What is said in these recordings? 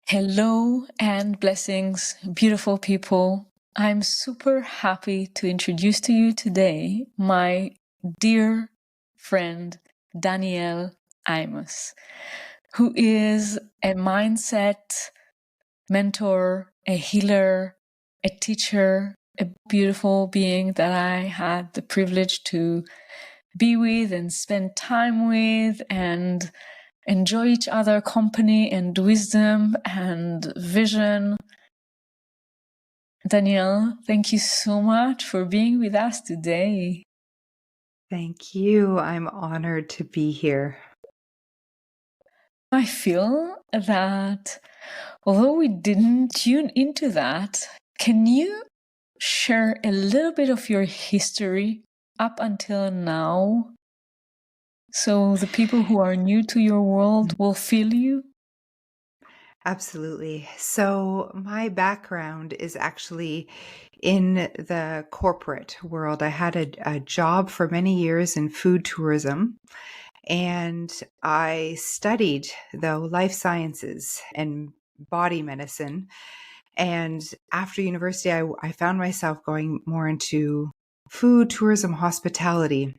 Hello and blessings, beautiful people. I'm super happy to introduce to you today my dear friend, Danielle Amos, who is a mindset mentor, a healer, a teacher, a beautiful being that I had the privilege to be with and spend time with and enjoy each other company and wisdom and vision. Danielle, thank you so much for being with us today. Thank you. I'm honored to be here. I feel that although we didn't tune into that, can you share a little bit of your history up until now so the people who are new to your world will feel you? Absolutely. So, my background is actually in the corporate world. I had a job for many years in food tourism, and I studied, though, life sciences and body medicine. And after university, I found myself going more into food tourism, hospitality.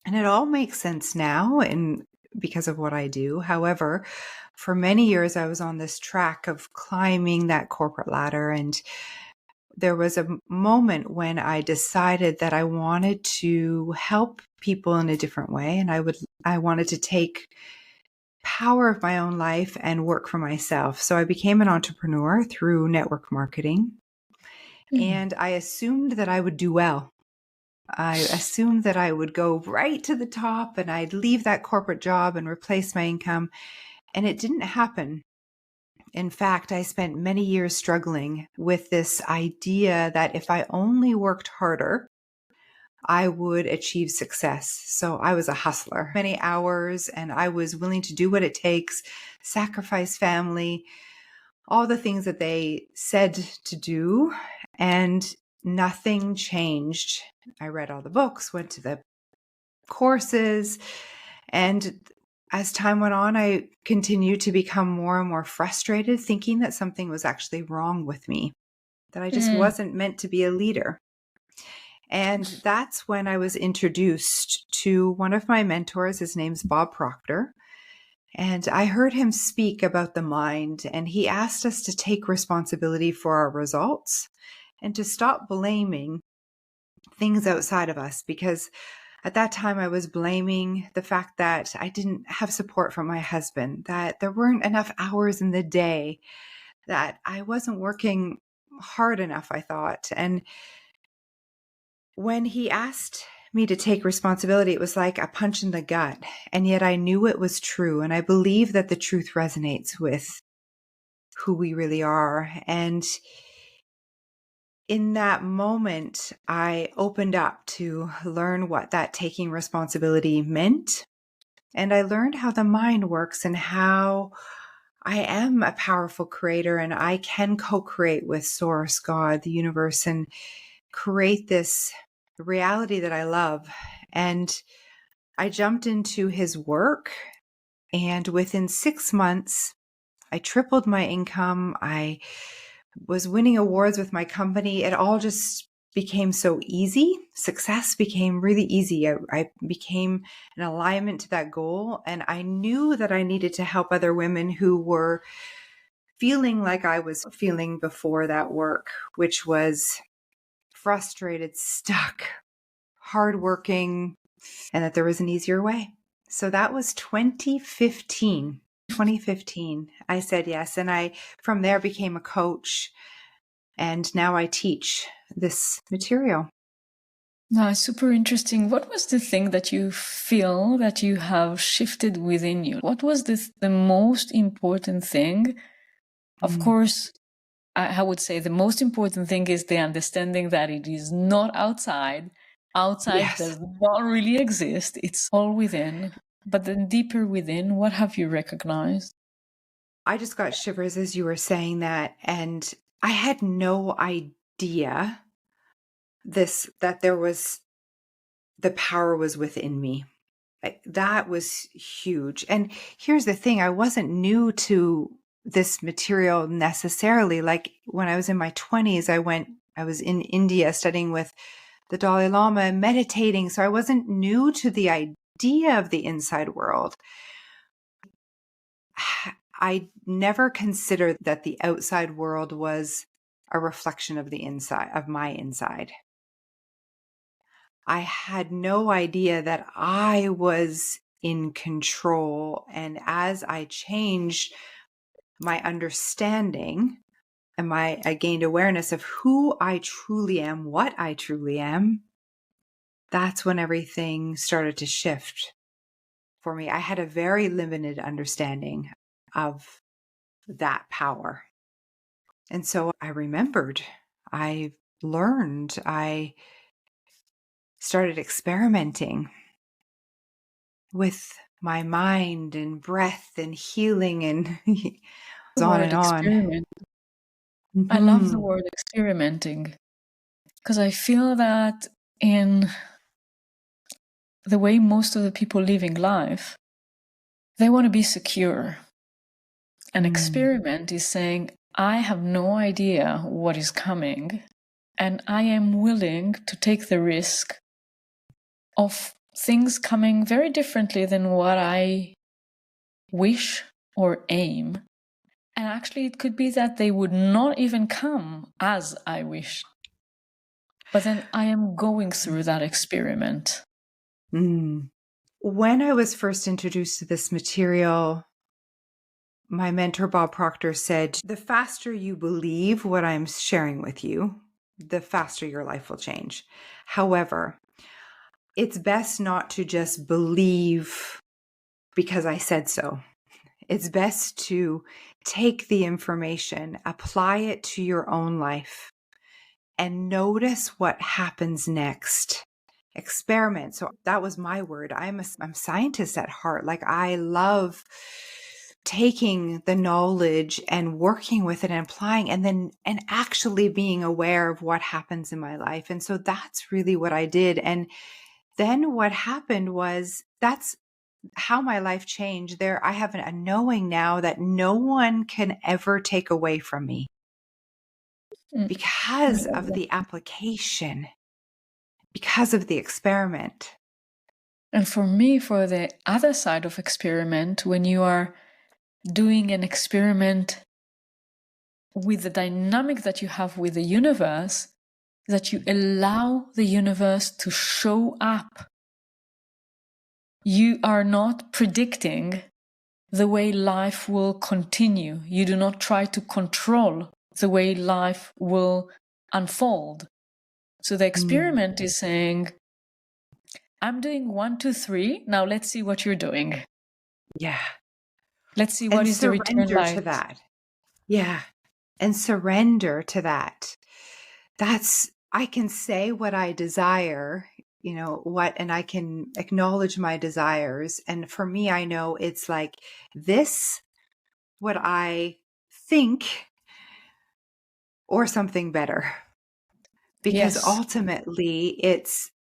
And it all makes sense now and because of what I do. However, for many years I was on this track of climbing that corporate ladder, and there was a moment when I decided that I wanted to help people in a different way, and I wanted to take power of my own life and work for myself. So I became an entrepreneur through network marketing, and I assumed that I would do well. I assumed that I would go right to the top and I'd leave that corporate job and replace my income. And it didn't happen. In fact, I spent many years struggling with this idea that if I only worked harder, I would achieve success. So I was a hustler, many hours, and I was willing to do what it takes, sacrifice family, all the things that they said to do. And nothing changed. I read all the books, went to the courses, and as time went on, I continued to become more and more frustrated, thinking that something was actually wrong with me, that I just wasn't meant to be a leader. And that's when I was introduced to one of my mentors. His name's Bob Proctor. And I heard him speak about the mind, and he asked us to take responsibility for our results and to stop blaming things outside of us, because at that time I was blaming the fact that I didn't have support from my husband, that there weren't enough hours in the day, that I wasn't working hard enough, I thought. And when he asked me to take responsibility, it was like a punch in the gut. And yet I knew it was true. And I believe that the truth resonates with who we really are. And in that moment, I opened up to learn what that taking responsibility meant. And I learned how the mind works and how I am a powerful creator and I can co-create with Source, God, the universe, and create this reality that I love. And I jumped into his work, and within 6 months, I tripled my income. I was winning awards with my company. It all just became so easy. Success became really easy. I became in alignment to that goal. And I knew that I needed to help other women who were feeling like I was feeling before that work, which was frustrated, stuck, hardworking, and that there was an easier way. So that was 2015. 2015, I said yes. And I, from there, became a coach. And now I teach this material. No, super interesting. What was the thing that you feel that you have shifted within you? What was the most important thing? Of course, I would say the most important thing is the understanding that it is not outside. Outside Yes. does not really exist. It's all within. But then deeper within, what have you recognized? I just got shivers as you were saying that. And I had no idea that there was, the power was within me. That was huge. And here's the thing, I wasn't new to this material necessarily. Like when I was in my 20s, I was in India studying with the Dalai Lama and meditating. So I wasn't new to the idea of the inside world. I never considered that the outside world was a reflection of the inside, of my inside. I had no idea that I was in control. And as I changed my understanding and I gained awareness of who I truly am, what I truly am, that's when everything started to shift for me. I had a very limited understanding of that power. And so I remembered, I learned, I started experimenting with my mind and breath and healing and The on word and on. experiment. I love the Mm-hmm. word experimenting because I feel that in the way most of the people living life, they want to be secure. An experiment is saying, I have no idea what is coming, and I am willing to take the risk of things coming very differently than what I wish or aim. And actually, it could be that they would not even come as I wish. But then I am going through that experiment. Mm. When I was first introduced to this material, my mentor, Bob Proctor, said, the faster you believe what I'm sharing with you, the faster your life will change. However, it's best not to just believe because I said so. It's best to take the information, apply it to your own life, and notice what happens next. Experiment. So that was my word. I'm a scientist at heart. Like I love taking the knowledge and working with it and applying and actually being aware of what happens in my life. And so that's really what I did. And then what happened was that's how my life changed. There, I have a knowing now that no one can ever take away from me because of the application, because of the experiment. And for me, for the other side of experiment, when you are doing an experiment with the dynamic that you have with the universe, that you allow the universe to show up. You are not predicting the way life will continue. You do not try to control the way life will unfold. So the experiment is saying, I'm doing 1, 2, 3. Now let's see what you're doing. Yeah. Let's see what And is the return surrender like. to that. Yeah. And surrender to that. I can say what I desire, and I can acknowledge my desires. And for me, I know it's like this, what I think, or something better. Because Yes. ultimately, it's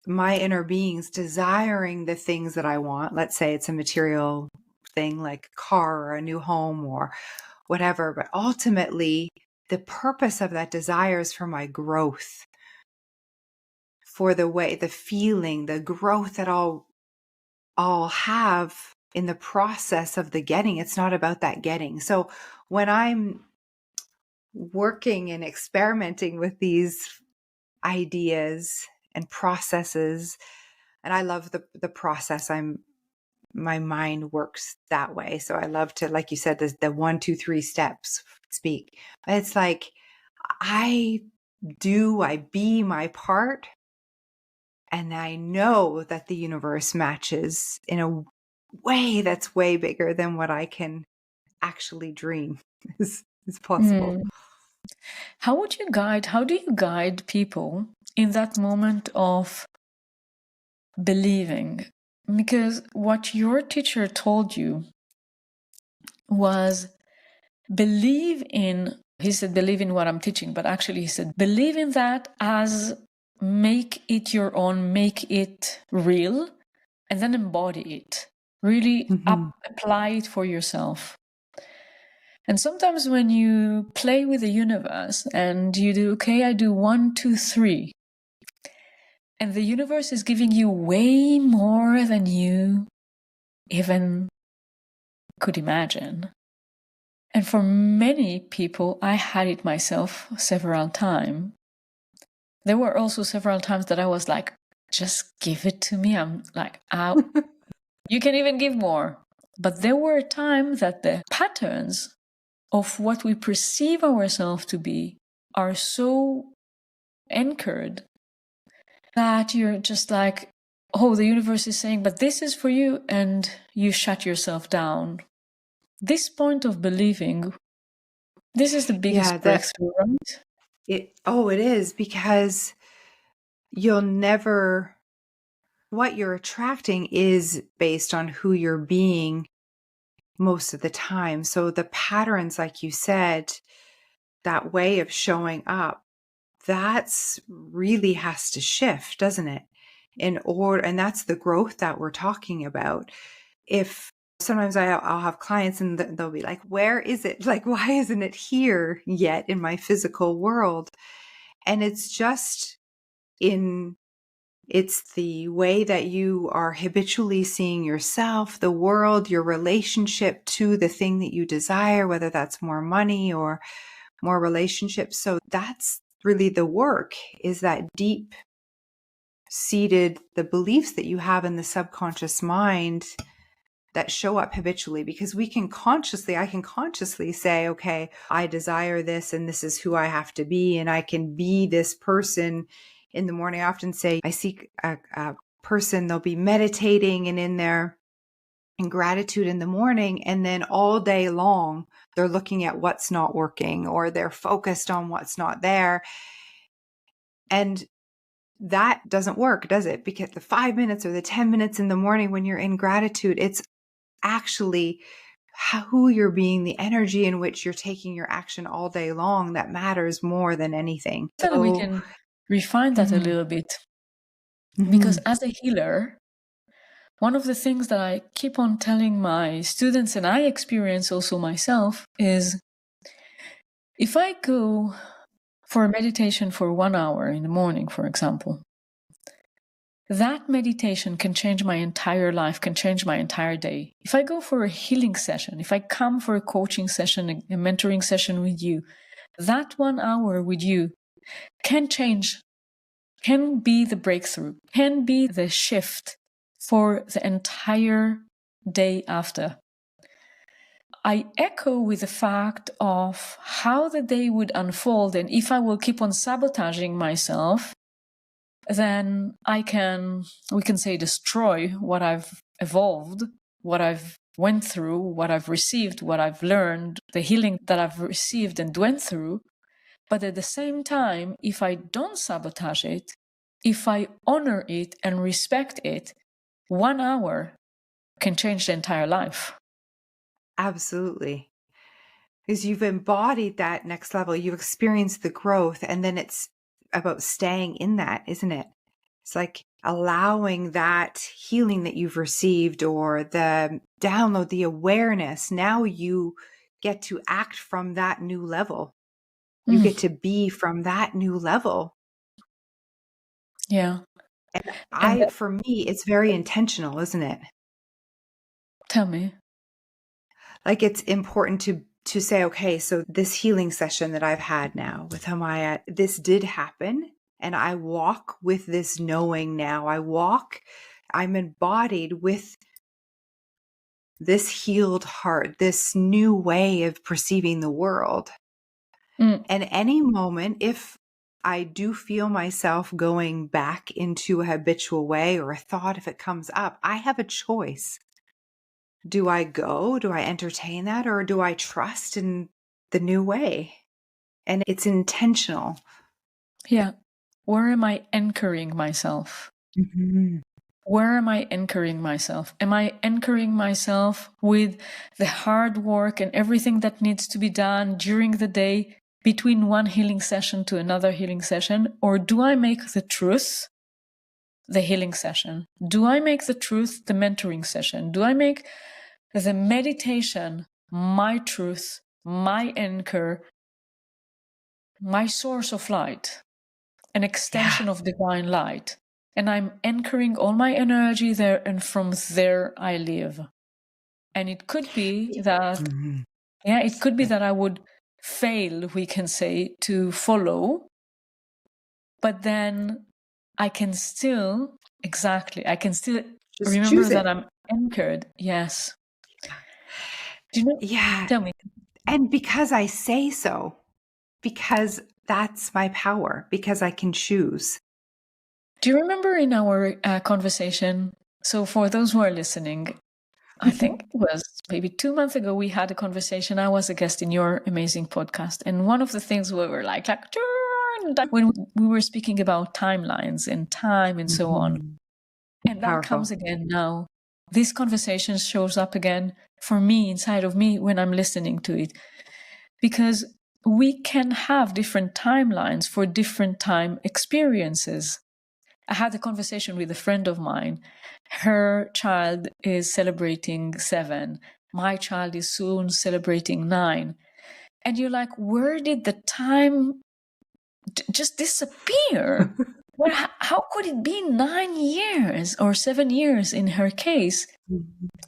my inner beings desiring the things that I want. Let's say it's a material thing like a car or a new home or whatever. But ultimately, the purpose of that desire is for my growth, for the feeling, the growth that I'll have in the process of the getting. It's not about that getting. So when I'm working and experimenting with these ideas and processes, and I love the process. My mind works that way. So I love to, like you said, the 1, 2, 3 steps speak. But it's like I be my part, and I know that the universe matches in a way that's way bigger than what I can actually dream is possible. How do you guide people in that moment of believing? Because what your teacher told you was he said, believe in what I'm teaching, but actually he said, believe in that as make it your own, make it real, and then embody it. Really apply it for yourself. And sometimes when you play with the universe and you do, okay, I do 1, 2, 3, and the universe is giving you way more than you even could imagine. And for many people, I had it myself several times. There were also several times that I was like, just give it to me. I'm like, you can even give more. But there were times that the patterns of what we perceive ourselves to be are so anchored that you're just like, oh, the universe is saying, but this is for you, and you shut yourself down. This point of believing, this is the biggest breakthrough, right? It is, because you'll never, what you're attracting is based on who you're being most of the time. So the patterns, like you said, that way of showing up, that's really has to shift, doesn't it? In order, and that's the growth that we're talking about. If sometimes I'll have clients and they'll be like, where is it? Like, why isn't it here yet in my physical world? And it's just it's the way that you are habitually seeing yourself, the world, your relationship to the thing that you desire, whether that's more money or more relationships. So that's really the work, is that deep seated, the beliefs that you have in the subconscious mind that show up habitually, because I can consciously say, okay, I desire this and this is who I have to be. And I can be this person in the morning. I often say I seek a person, they'll be meditating and in gratitude in the morning. And then all day long, they're looking at what's not working, or they're focused on what's not there. And that doesn't work, does it? Because the 5 minutes or the 10 minutes in the morning when you're in gratitude, it's actually who you're being, the energy in which you're taking your action all day long, that matters more than anything. So we can refine that a little bit. Because as a healer, one of the things that I keep on telling my students, and I experience also myself, is if I go for a meditation for 1 hour in the morning, for example, that meditation can change my entire life, can change my entire day. If I go for a healing session, if I come for a coaching session, a mentoring session with you, that 1 hour with you can change, can be the breakthrough, can be the shift for the entire day after. I echo with the fact of how the day would unfold, and if I will keep on sabotaging myself, then we can say, destroy what I've evolved, what I've went through, what I've received, what I've learned, the healing that I've received and went through. But at the same time, if I don't sabotage it, if I honor it and respect it, 1 hour can change the entire life. Absolutely. Because you've embodied that next level, you've experienced the growth, and then it's about staying in that, isn't it? It's like allowing that healing that you've received, or the download, the awareness. Now you get to act from that new level. You get to be from that new level. Yeah. And for me, it's very intentional, isn't it? Tell me. Like, it's important to say, okay, so this healing session that I've had now with Homaya, this did happen. And I walk with this knowing now. I'm embodied with this healed heart, this new way of perceiving the world. And any moment, if I do feel myself going back into a habitual way, or a thought, if it comes up, I have a choice. Do I go? Do I entertain that? Or do I trust in the new way? And it's intentional. Yeah. Where am I anchoring myself? Where am I anchoring myself? Am I anchoring myself with the hard work and everything that needs to be done during the day between one healing session to another healing session? Or do I make the truth the healing session? Do I make the truth the mentoring session? Do I make the meditation my truth my anchor, my source of light, an extension of divine light. And I'm anchoring all my energy there, and from there I live. And it could be that, it could be that I would fail, we can say, to follow, but then I can still, I can still Just remember choose that it. I'm anchored. Yes. Do you know? Yeah. Tell me. And because I say so, because that's my power, because I can choose. Do you remember in our conversation? So for those who are listening, I think it was maybe 2 months ago, we had a conversation. I was a guest in your amazing podcast. And one of the things we were like when we were speaking about timelines and time and so on. And that comes Powerful. again now. This conversation shows up again for me, inside of me, when I'm listening to it. Because we can have different timelines for different time experiences. I had a conversation with a friend of mine. Her child is celebrating 7. My child is soon celebrating 9. And you're like, where did the time just disappear? Well, how could it be 9 years or 7 years in her case?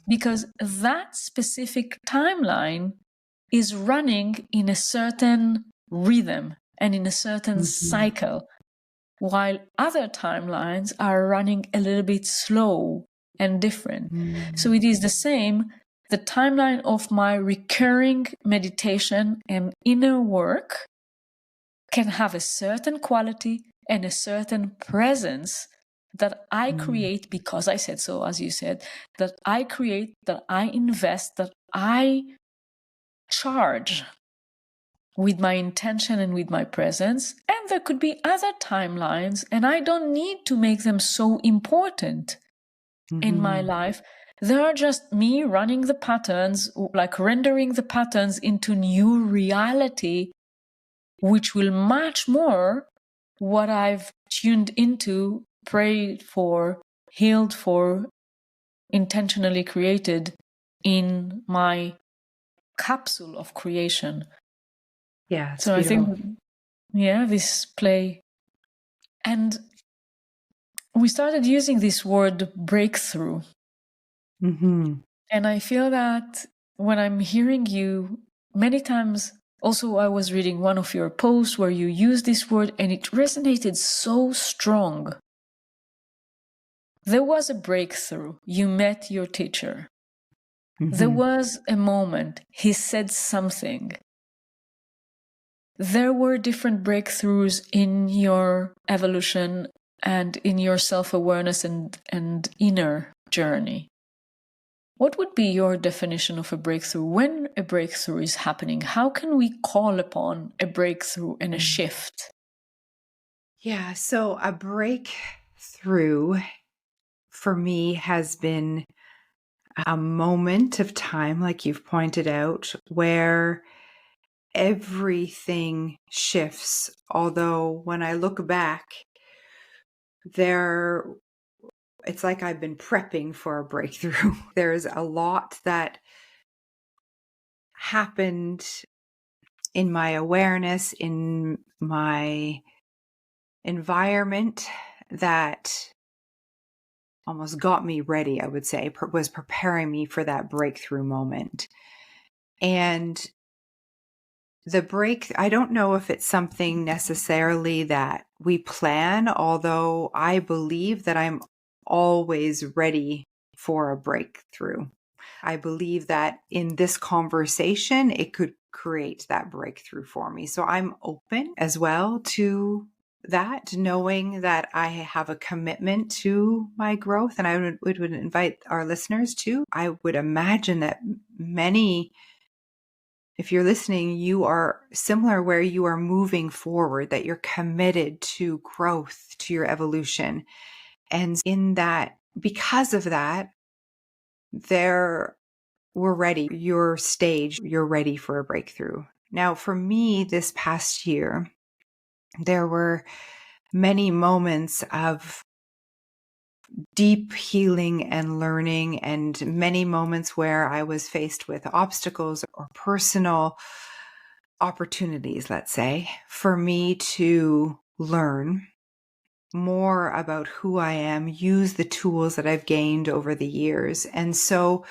Because that specific timeline is running in a certain rhythm and in a certain cycle, while other timelines are running a little bit slow and different. So it is the same. The timeline of my recurring meditation and inner work can have a certain quality and a certain presence that I create because I said so, as you said, that I create, that I invest, that I charge with my intention and with my presence. And there could be other timelines, and I don't need to make them so important in my life. They are just me running the patterns, like rendering the patterns into new reality, which will match more what I've tuned into, prayed for, healed for, intentionally created in my capsule of creation. Yeah, it's So beautiful. I think, this play. And we started using this word breakthrough. And I feel that when I'm hearing you many times, also I was reading one of your posts where you used this word and it resonated so strong. There was a breakthrough. You met your teacher. There was a moment. He said something. There were different breakthroughs in your evolution and in your self-awareness and inner journey. What would be your definition of a breakthrough? When a breakthrough is happening, how can we call upon a breakthrough and a shift? Yeah, so a breakthrough for me has been a moment of time, like you've pointed out, where everything shifts. Although when I look back, it's like I've been prepping for a breakthrough. There's a lot that happened in my awareness, in my environment, that almost got me ready, I would say, was preparing me for that breakthrough moment. And I don't know if it's something necessarily that we plan, although I believe that I'm always ready for a breakthrough. I believe that in this conversation, it could create that breakthrough for me. So I'm open as well to that, knowing that I have a commitment to my growth. And I would invite our listeners to. I would imagine that many, if you're listening, you are similar, where you are moving forward, that you're committed to growth, to your evolution. And in that, because of that, we're ready. Your stage, you're ready for a breakthrough. Now, for me, this past year, there were many moments of deep healing and learning, and many moments where I was faced with obstacles or personal opportunities, let's say, for me to learn more about who I am, use the tools that I've gained over the years. And so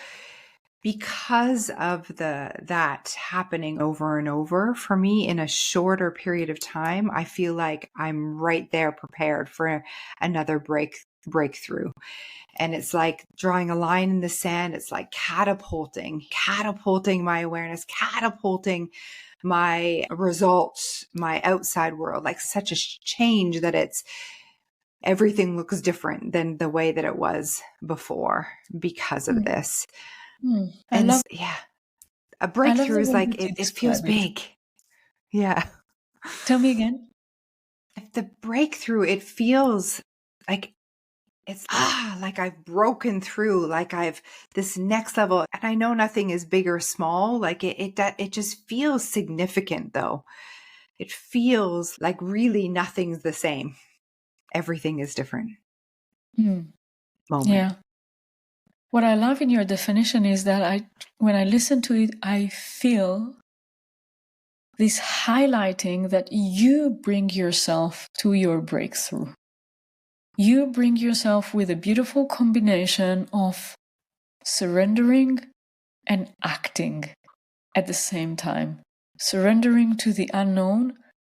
because of that happening over and over for me in a shorter period of time, I feel like I'm right there prepared for another breakthrough. And it's like drawing a line in the sand. It's like catapulting my awareness, catapulting my results, my outside world, like such a change that everything looks different than the way that it was before because of this. I love A I love breakthrough the is way like, that you it feels describe it. big. Yeah. Tell me again. The breakthrough, it feels like it's like I've broken through, like I've this next level. And I know nothing is big or small. Like it just feels significant though. It feels like really nothing's the same. Everything is different. Moment. Yeah. What I love in your definition is that when I listen to it, I feel this highlighting that you bring yourself to your breakthrough. You bring yourself with a beautiful combination of surrendering and acting at the same time. Surrendering to the unknown,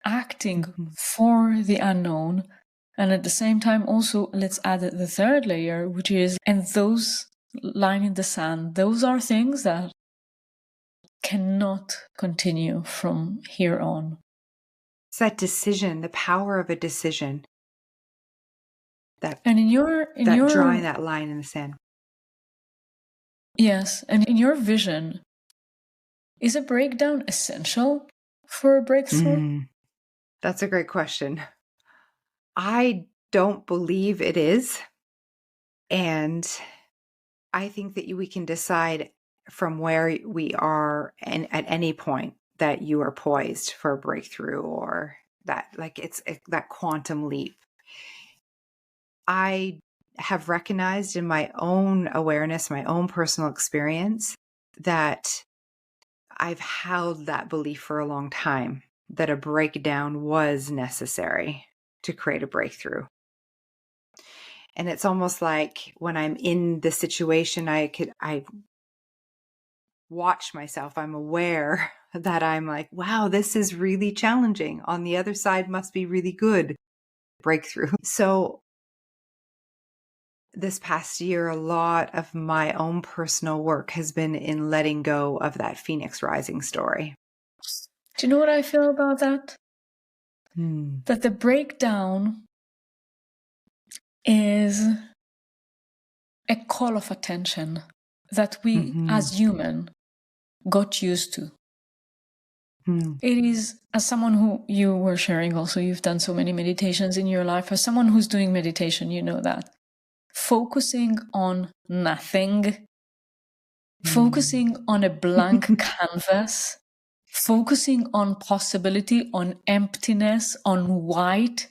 acting for the unknown, and at the same time also let's add the third layer, which is, and those line in the sand, those are things that cannot continue from here on. It's that decision, the power of a decision. And in your drawing that line in the sand. Yes, and in your vision, is a breakdown essential for a breakthrough? That's a great question. I don't believe it is. And I think that we can decide from where we are and at any point that you are poised for a breakthrough, or that that quantum leap. I have recognized in my own awareness, my own personal experience, that I've held that belief for a long time, that a breakdown was necessary to create a breakthrough. And it's almost like when I'm in the situation, I watch myself. I'm aware that I'm like, wow, this is really challenging. On the other side must be really good. Breakthrough. So this past year, a lot of my own personal work has been in letting go of that Phoenix Rising story. Do you know what I feel about that? That the breakdown is a call of attention that we as human got used to. It is, as someone who you were sharing also, you've done so many meditations in your life, as someone who's doing meditation, you know that focusing on nothing, focusing on a blank canvas, focusing on possibility, on emptiness, on white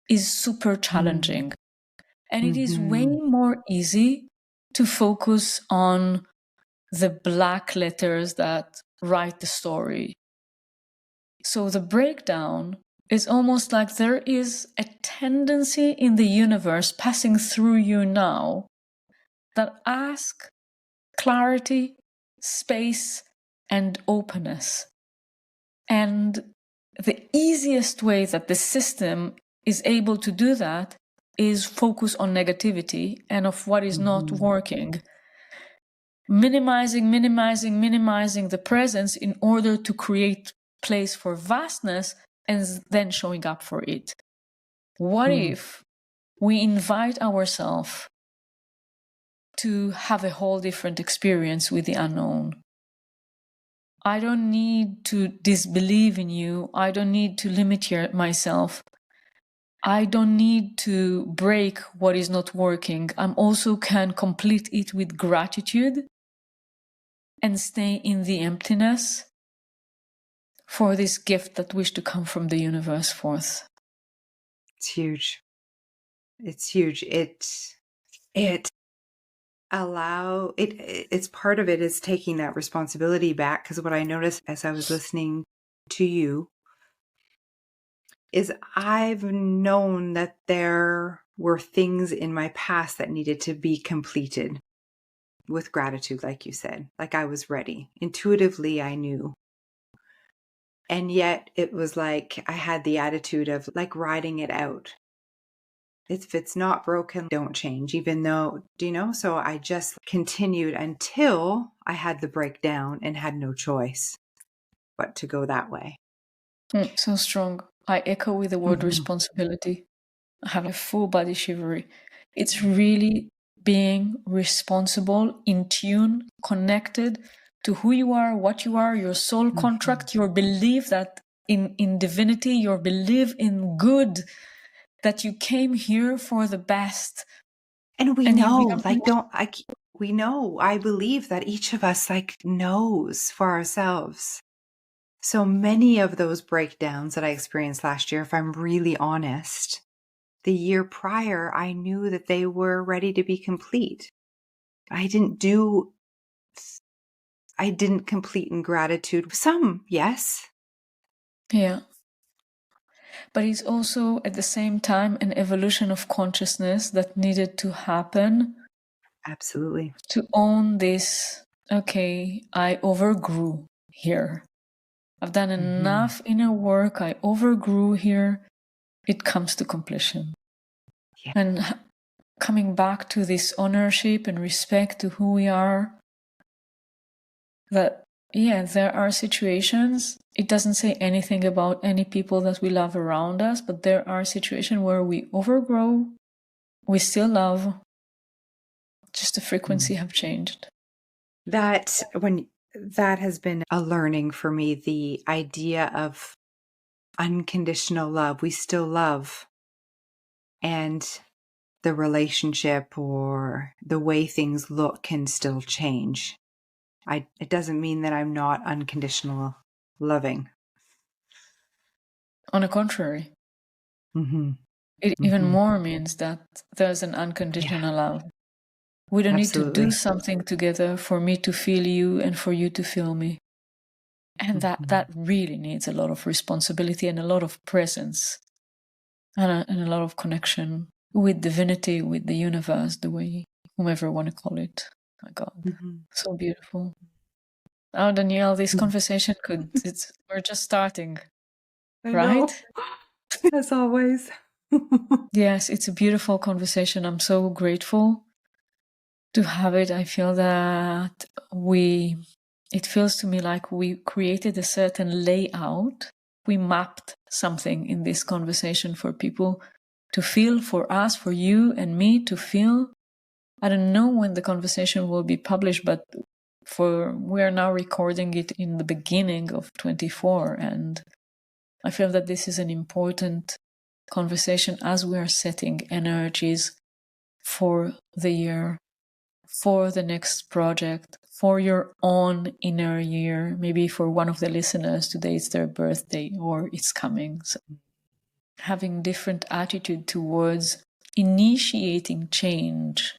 is super challenging. And it is way more easy to focus on the black letters that write the story. So the breakdown is almost like there is a tendency in the universe passing through you now that asks clarity, space, and openness. And the easiest way that the system is able to do that is focus on negativity and of what is not working. Minimizing the presence in order to create place for vastness and then showing up for it. What if we invite ourselves to have a whole different experience with the unknown? I don't need to disbelieve in you. I don't need to limit myself. I don't need to break what is not working. I also can complete it with gratitude and stay in the emptiness for this gift that wished to come from the universe forth. It's huge. It's huge. It's part of it is taking that responsibility back. Because what I noticed as I was listening to you is I've known that there were things in my past that needed to be completed with gratitude, like you said. Like I was ready. Intuitively, I knew. And yet it was like I had the attitude of like riding it out. If it's not broken, don't change, even though, So I just continued until I had the breakdown and had no choice but to go that way. So strong. I echo with the word responsibility. I have a full body shivery. It's really being responsible, in tune, connected to who you are, what you are, your soul contract, your belief that in divinity, your belief in good, that you came here for the best. And we know, I believe that each of us knows for ourselves. So many of those breakdowns that I experienced last year, if I'm really honest, the year prior, I knew that they were ready to be complete. I didn't complete in gratitude. Some, yes. Yeah. But it's also at the same time an evolution of consciousness that needed to happen. Absolutely. To own this, okay, I overgrew here. I've done enough inner work. I overgrew here. It comes to completion. Yeah. And coming back to this ownership and respect to who we are, that, yeah, there are situations, it doesn't say anything about any people that we love around us, but there are situations where we overgrow, we still love, just the frequency have changed. That has been a learning for me, the idea of unconditional love. We still love, and the relationship or the way things look can still change. It doesn't mean that I'm not unconditional loving. On the contrary, it even more means that there's an unconditional love. We don't need to do something together for me to feel you and for you to feel me. And that really needs a lot of responsibility and a lot of presence and a lot of connection with divinity, with the universe, the way, whomever want to call it. My God, so beautiful. Oh, Danielle, this conversation we're just starting, right? As always. Yes, it's a beautiful conversation. I'm so grateful to have it. I feel that it feels to me like we created a certain layout. We mapped something in this conversation for people to feel, for us, for you and me to feel. I don't know when the conversation will be published, but we are now recording it in the beginning of 24. And I feel that this is an important conversation as we are setting energies for the year, for the next project, for your own inner year. Maybe for one of the listeners, today it's their birthday or it's coming. So having different attitude towards initiating change.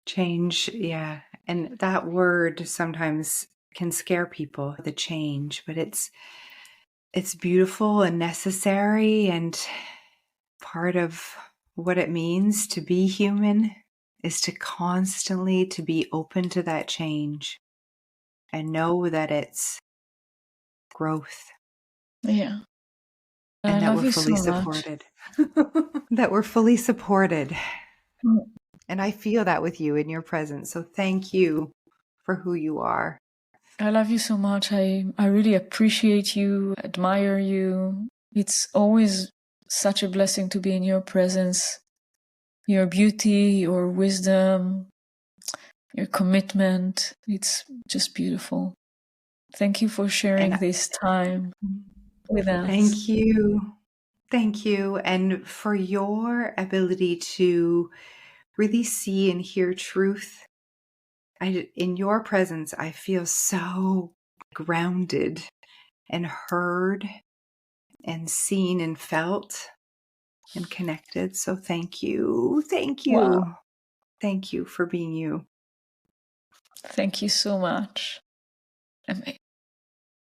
Change, yeah. And that word sometimes can scare people, the change, but it's beautiful and necessary, and part of what it means to be human is to constantly to be open to that change and know that it's growth. Yeah. And I that love we're you fully so supported. That we're fully supported. And I feel that with you in your presence. So thank you for who you are. I love you so much. I really appreciate you, admire you. It's always such a blessing to be in your presence. Your beauty, your wisdom, your commitment. It's just beautiful. Thank you for sharing this time with us. Thank you. Thank you. And for your ability to really see and hear truth. In your presence, I feel so grounded and heard and seen and felt and connected. So thank you. Thank you. Wow. Thank you for being you. Thank you so much.